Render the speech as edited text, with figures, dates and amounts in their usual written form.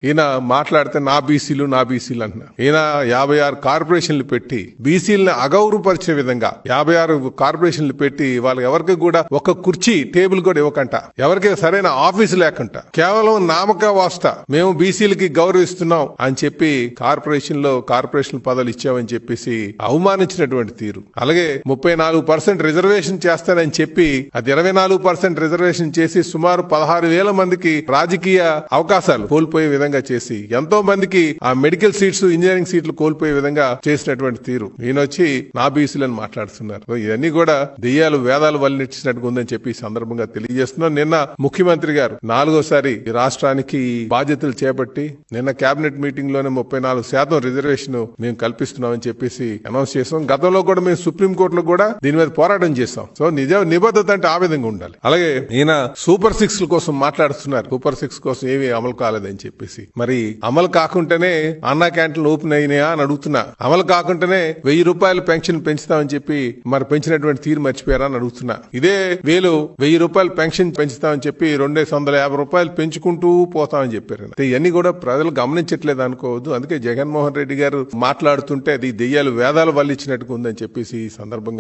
ఈయన మాట్లాడితే నా బీసీలు అంటున్నా. ఈయన 56 కార్పొరేషన్లు పెట్టి బీసీలను అగౌరవపరిచే విధంగా 56 కార్పొరేషన్లు పెట్టి వాళ్ళకి ఎవరికి కూడా ఒక కుర్చీ టేబుల్ కూడా ఇవ్వకంట, ఎవరికి సరైన ఆఫీసు లేకుండా కేవలం నామక వాస్త మేము బీసీలకి గౌరవిస్తున్నాం అని చెప్పి కార్పొరేషన్ పదవులు ఇచ్చామని చెప్పేసి అవమానించినటువంటి తీరు. అలాగే 34% రిజర్వేషన్ చేస్తానని చెప్పి అది 24% రిజర్వేషన్ చేసి సుమారు 16,000 మందికి రాజకీయ అవకాశాలు కోల్పోయే విధంగా చేసి ఎంతో మందికి ఆ మెడికల్ సీట్స్, ఇంజనీరింగ్ సీట్లు కోల్పోయే విధంగా చేసినటువంటి తీరు. ఈయన వచ్చి నా బీసీలను మాట్లాడుతున్నారు. ఇవన్నీ కూడా దెయ్యాలు వేదాలు వల్లించినట్టుగా ఉందని చెప్పి ఈ సందర్భంగా తెలియజేస్తున్నాం. నిన్న ముఖ్యమంత్రి గారు 4వసారి ఈ రాష్ట్రానికి బాధ్యతలు చేపట్టి నిన్న కేబినెట్ మీటింగ్ లోనే 34% రిజర్వేషన్ మేము కల్పిస్తున్నామని చెప్పేసి అనౌన్స్ చేసాం. గతంలో కూడా మేము సుప్రీంకోర్టులో కూడా దీని మీద పోరాటం చేస్తాం. సో నిబద్ధత అంటే ఆ విధంగా ఉండాలి. అలాగే ఈయన సూపర్ 6 కోసం మాట్లాడుతున్నారు. సూపర్ 6 కోసం ఏమీ అమలు కాలేదని చెప్పేసి, మరి అమలు కాకుండానే అన్నా క్యాంటీన్లు ఓపెన్ అయినాయా అని అడుగుతున్నా. అమలు కాకుండానే 1000 రూపాయలు పెన్షన్ పెంచుతామని చెప్పి మరి పెంచినటువంటి తీరు మర్చిపోయారా అని అడుగుతున్నా. ఇదే 1000 రూపాయలు పెన్షన్ పెంచుతామని చెప్పి 250 రూపాయలు పెంచుకుంటూ పోతామని చెప్పారు. ఇవన్నీ కూడా ప్రజలు గమనించట్లేదు అనుకోవద్దు. అందుకే జగన్మోహన్ రెడ్డి గారు మాట్లాడుతుంటే అది దెయ్యాలు వేదాలు వల్లించినట్టుగా ఉందని చెప్పేసి ఈ సందర్భంగా